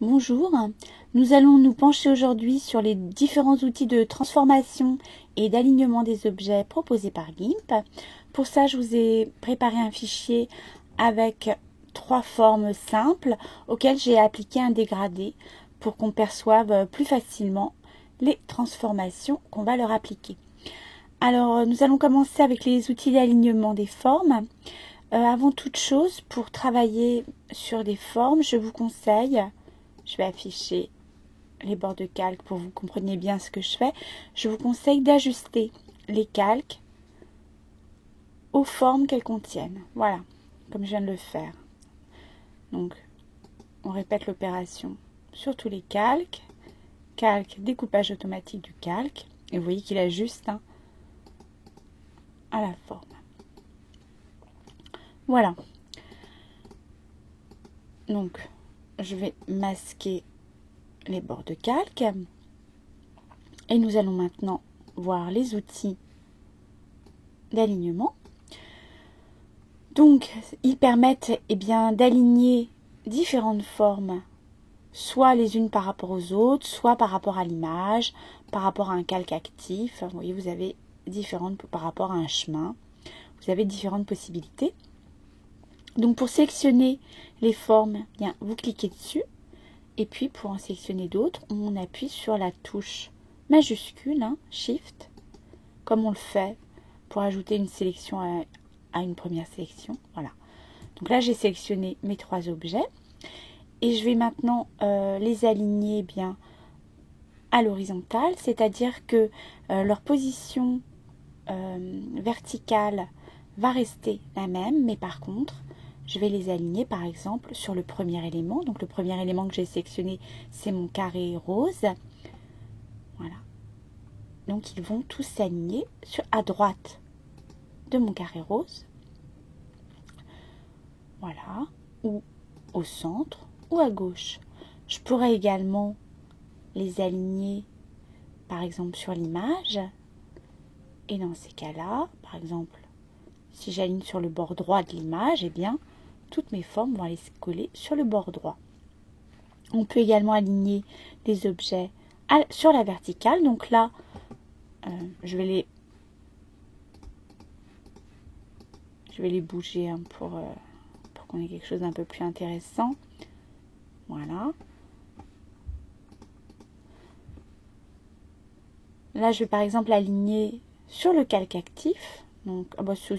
Bonjour, nous allons nous pencher aujourd'hui sur les différents outils de transformation et d'alignement des objets proposés par GIMP. Pour ça, je vous ai préparé un fichier avec 3 formes simples auxquelles j'ai appliqué un dégradé pour qu'on perçoive plus facilement les transformations qu'on va leur appliquer. Alors, nous allons commencer avec les outils d'alignement des formes. Avant toute chose, pour travailler sur des formes, je vous conseille... Je vais afficher les bords de calque pour que vous compreniez bien ce que je fais. Je vous conseille d'ajuster les calques aux formes qu'elles contiennent. Voilà, comme je viens de le faire. Donc, on répète l'opération sur tous les calques. Calque, découpage automatique du calque. Et vous voyez qu'il ajuste à la forme. Voilà. Donc, je vais masquer les bords de calque et nous allons maintenant voir les outils d'alignement. Donc, ils permettent d'aligner différentes formes, soit les unes par rapport aux autres, soit par rapport à l'image, par rapport à un calque actif. Vous voyez, vous avez différentes par rapport à un chemin. Vous avez différentes possibilités. Donc, pour sélectionner les formes, vous cliquez dessus. Et puis, pour en sélectionner d'autres, on appuie sur la touche majuscule, Shift, comme on le fait pour ajouter une sélection à une première sélection. Voilà. Donc là, j'ai sélectionné mes 3 objets. Et je vais maintenant les aligner à l'horizontale, c'est-à-dire que leur position verticale va rester la même, mais par contre, je vais les aligner par exemple sur le premier élément. Donc le premier élément que j'ai sélectionné, c'est mon carré rose. Voilà. Donc ils vont tous s'aligner à droite de mon carré rose. Voilà. Ou au centre ou à gauche. Je pourrais également les aligner par exemple sur l'image. Et dans ces cas-là, par exemple, si j'aligne sur le bord droit de l'image, toutes mes formes vont aller se coller sur le bord droit. On peut également aligner des objets sur la verticale. Donc là, je vais les bouger pour qu'on ait quelque chose d'un peu plus intéressant. Voilà. Là, je vais par exemple aligner sur le calque actif. Donc, c'est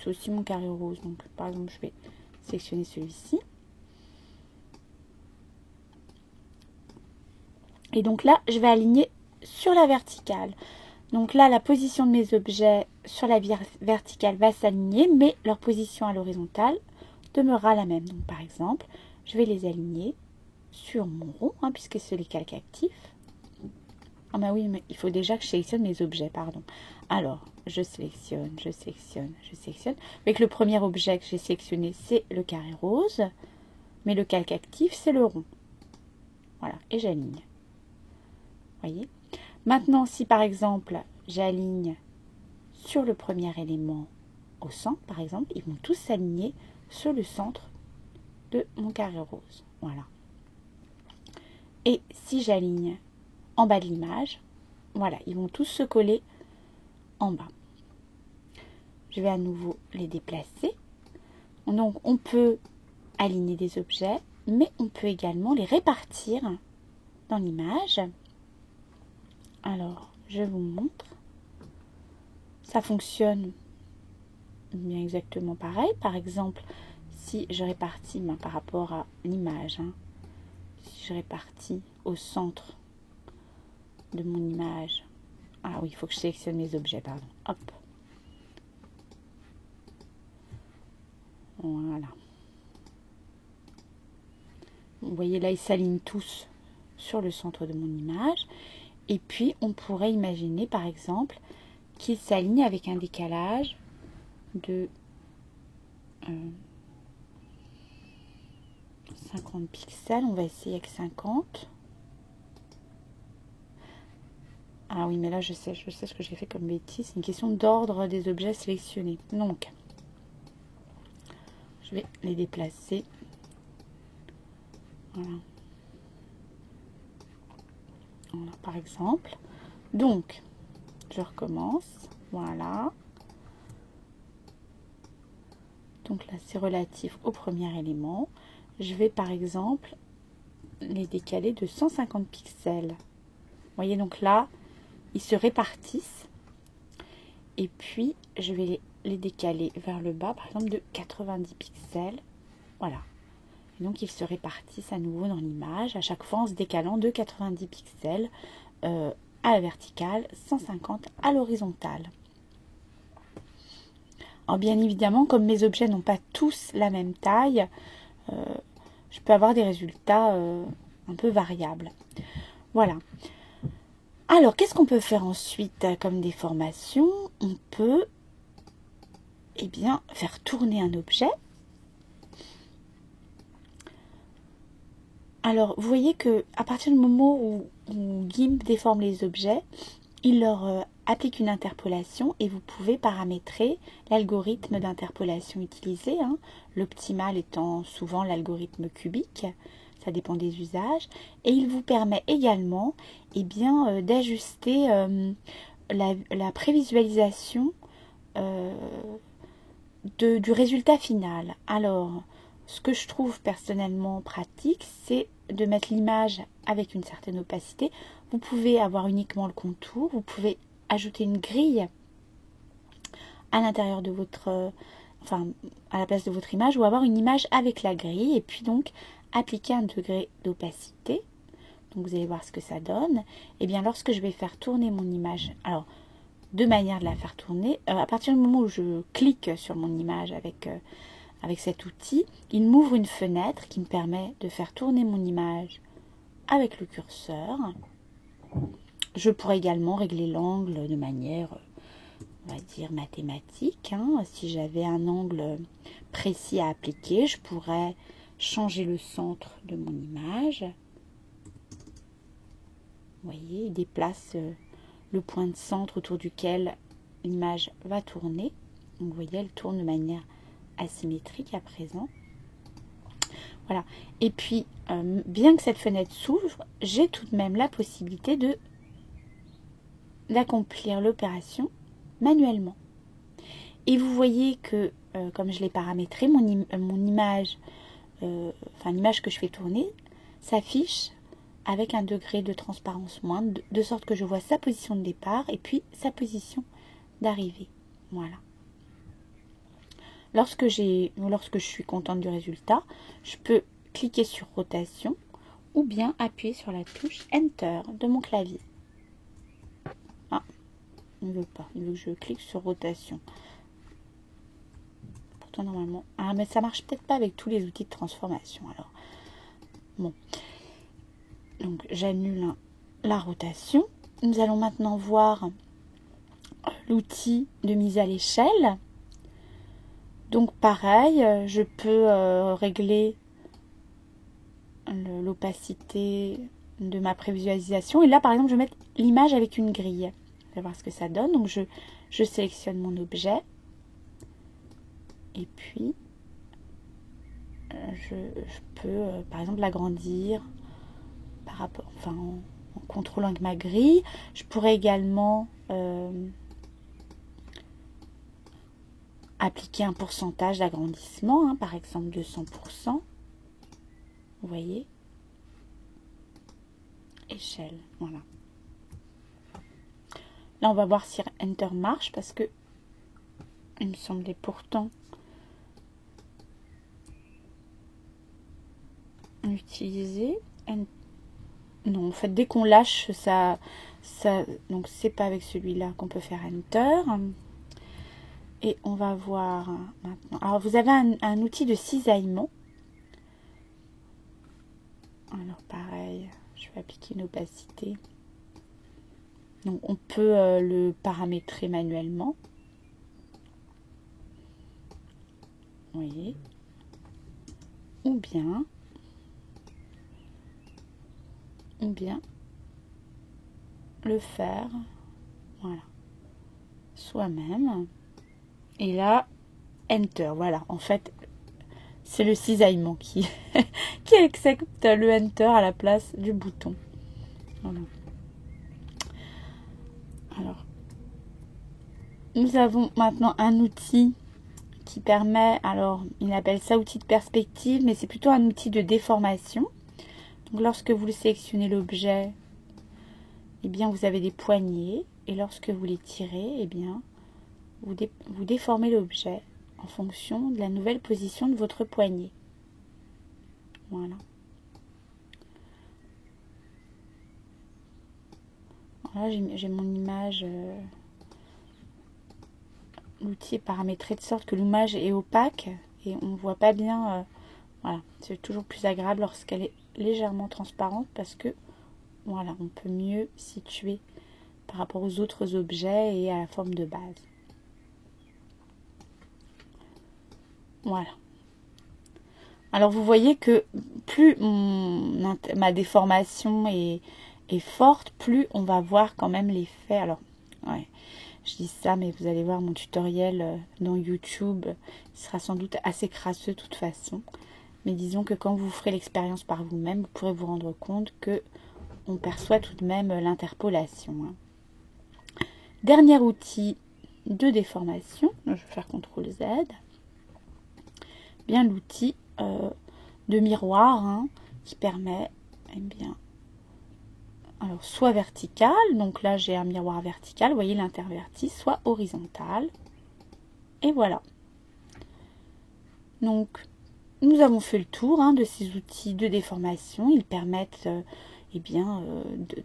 aussi mon carré rose. Donc, par exemple, je vais sélectionner celui-ci. Et donc là, je vais aligner sur la verticale. Donc là, la position de mes objets sur la verticale va s'aligner, mais leur position à l'horizontale demeurera la même. Donc par exemple, je vais les aligner sur mon rond, puisque c'est les calques actifs. Ah bah oui, mais il faut déjà que je sélectionne mes objets, pardon. Alors, je sélectionne. Avec le premier objet que j'ai sélectionné, c'est le carré rose, mais le calque actif, c'est le rond. Voilà, et j'aligne. Voyez. Maintenant, si par exemple, j'aligne sur le premier élément au centre, par exemple, ils vont tous s'aligner sur le centre de mon carré rose. Voilà. Et si j'aligne en bas de l'image, voilà, ils vont tous se coller en bas. Je vais à nouveau les déplacer. Donc, on peut aligner des objets, mais on peut également les répartir dans l'image. Alors, je vous montre. Ça fonctionne bien exactement pareil. Par exemple, si je répartis par rapport à l'image, si je répartis au centre de mon image, ah oui, il faut que je sélectionne mes objets, pardon. Hop. Voilà. Vous voyez là, ils s'alignent tous sur le centre de mon image. Et puis, on pourrait imaginer, par exemple, qu'ils s'alignent avec un décalage de 50 pixels. On va essayer avec 50. Ah oui, mais là, je sais ce que j'ai fait comme bêtise. C'est une question d'ordre des objets sélectionnés. Donc, je vais les déplacer. Voilà. Voilà, par exemple. Donc, je recommence. Voilà. Donc là, c'est relatif au premier élément. Je vais par exemple les décaler de 150 pixels. Vous voyez, donc là, ils se répartissent. Et puis, je vais les décaler vers le bas, par exemple, de 90 pixels. Voilà. Et donc, ils se répartissent à nouveau dans l'image, à chaque fois en se décalant de 90 pixels à la verticale, 150 à l'horizontale. Alors, bien évidemment, comme mes objets n'ont pas tous la même taille, je peux avoir des résultats un peu variables. Voilà. Alors, qu'est-ce qu'on peut faire ensuite comme déformation? On peut, eh bien, faire tourner un objet. Alors, vous voyez que à partir du moment où GIMP déforme les objets, il leur applique une interpolation et vous pouvez paramétrer l'algorithme d'interpolation utilisé, hein, l'optimal étant souvent l'algorithme cubique, ça dépend des usages, et il vous permet également d'ajuster la prévisualisation du résultat final. Alors, ce que je trouve personnellement pratique, c'est de mettre l'image avec une certaine opacité. Vous pouvez avoir uniquement le contour, vous pouvez ajouter une grille à l'intérieur de votre, à la place de votre image, ou avoir une image avec la grille, et puis donc appliquer un degré d'opacité. Donc vous allez voir ce que ça donne. Et bien lorsque je vais faire tourner mon image, alors deux manières de la faire tourner, à partir du moment où je clique sur mon image avec cet outil, il m'ouvre une fenêtre qui me permet de faire tourner mon image avec le curseur. Je pourrais également régler l'angle de manière, on va dire, mathématique. Hein. Si j'avais un angle précis à appliquer, je pourrais changer le centre de mon image. Vous voyez, il déplace le point de centre autour duquel l'image va tourner. Donc vous voyez, elle tourne de manière asymétrique à présent. Voilà. Et puis, bien que cette fenêtre s'ouvre, j'ai tout de même la possibilité d'accomplir l'opération manuellement. Et vous voyez que, comme je l'ai paramétré, mon image, l'image que je fais tourner, s'affiche avec un degré de transparence moindre, de sorte que je vois sa position de départ et puis sa position d'arrivée. Voilà. Lorsque je suis contente du résultat, je peux cliquer sur rotation ou bien appuyer sur la touche Enter de mon clavier. Ah, il ne veut pas, il veut que je clique sur rotation. Pourtant normalement, ah mais ça marche peut-être pas avec tous les outils de transformation alors. Bon, donc j'annule la rotation. Nous allons maintenant voir l'outil de mise à l'échelle. Donc pareil, je peux régler l'opacité de ma prévisualisation. Et là, par exemple, je vais mettre l'image avec une grille. Je vais voir ce que ça donne. Donc je sélectionne mon objet. Et puis, je peux, par exemple, l'agrandir par rapport, en contrôlant avec ma grille. Je pourrais également appliquer un pourcentage d'agrandissement, hein, par exemple 200%. Vous voyez, échelle, voilà. Là, on va voir si Enter marche parce que il me semblait pourtant utiliser. Non, en fait, dès qu'on lâche ça, donc c'est pas avec celui-là qu'on peut faire Enter. Et on va voir maintenant. Alors, vous avez un outil de cisaillement. Alors, pareil, je vais appliquer une opacité. Donc, on peut le paramétrer manuellement. Vous voyez. Ou bien le faire, voilà, soi-même. Et là, Enter, voilà. En fait, c'est le cisaillement qui accepte le Enter à la place du bouton. Voilà. Alors, nous avons maintenant un outil qui permet, alors il appelle ça outil de perspective, mais c'est plutôt un outil de déformation. Donc lorsque vous sélectionnez l'objet, eh bien vous avez des poignées, et lorsque vous les tirez, eh bien vous déformez l'objet en fonction de la nouvelle position de votre poignet. Voilà. Voilà, j'ai mon image. L'outil est paramétré de sorte que l'image est opaque et on ne voit pas bien. Voilà, c'est toujours plus agréable lorsqu'elle est légèrement transparente parce que voilà, on peut mieux situer par rapport aux autres objets et à la forme de base. Voilà. Alors vous voyez que plus ma déformation est forte, plus on va voir quand même l'effet. Alors, ouais, je dis ça, mais vous allez voir mon tutoriel dans YouTube. Il sera sans doute assez crasseux de toute façon. Mais disons que quand vous ferez l'expérience par vous-même, vous pourrez vous rendre compte que on perçoit tout de même l'interpolation. Dernier outil de déformation, je vais faire CTRL Z. Bien l'outil de miroir qui permet, eh bien, alors soit vertical, donc là j'ai un miroir vertical, vous voyez l'interverti, soit horizontal, et voilà. Donc nous avons fait le tour de ces outils de déformation. Ils permettent eh bien,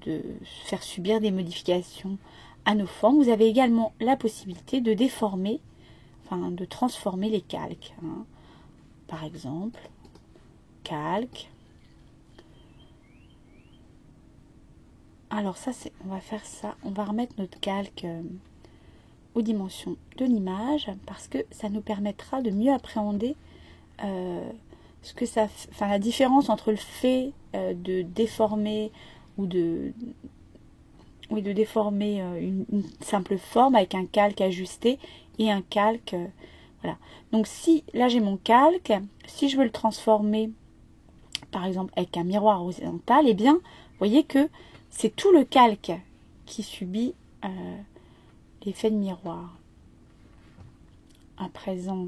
de faire subir des modifications à nos formes. Vous avez également la possibilité de déformer, enfin de transformer les calques. Par exemple, calque. Alors ça, on va faire ça. On va remettre notre calque aux dimensions de l'image parce que ça nous permettra de mieux appréhender ce que ça, enfin la différence entre le fait de déformer ou de déformer une simple forme avec un calque ajusté et un calque voilà. Donc si là j'ai mon calque, si je veux le transformer par exemple avec un miroir horizontal, eh bien vous voyez que c'est tout le calque qui subit l'effet de miroir. À présent,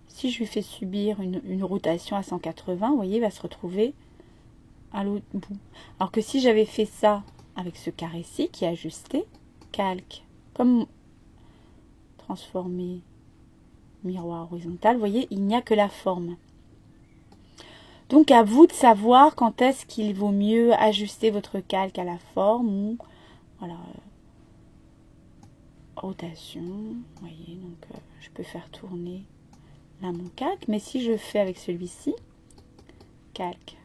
si je lui fais subir une rotation à 180, vous voyez, il va se retrouver à l'autre bout. Alors que si j'avais fait ça avec ce carré-ci qui est ajusté, calque, comme transformer miroir horizontal, vous voyez, il n'y a que la forme. Donc à vous de savoir quand est-ce qu'il vaut mieux ajuster votre calque à la forme ou voilà, rotation. Vous voyez, donc je peux faire tourner là mon calque, mais si je fais avec celui-ci, calque,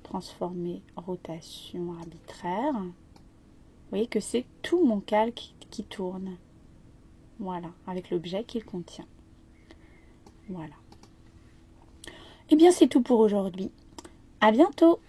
transformer, rotation arbitraire, vous voyez que c'est tout mon calque qui tourne. Voilà, avec l'objet qu'il contient. Voilà. Et bien c'est tout pour aujourd'hui. À bientôt!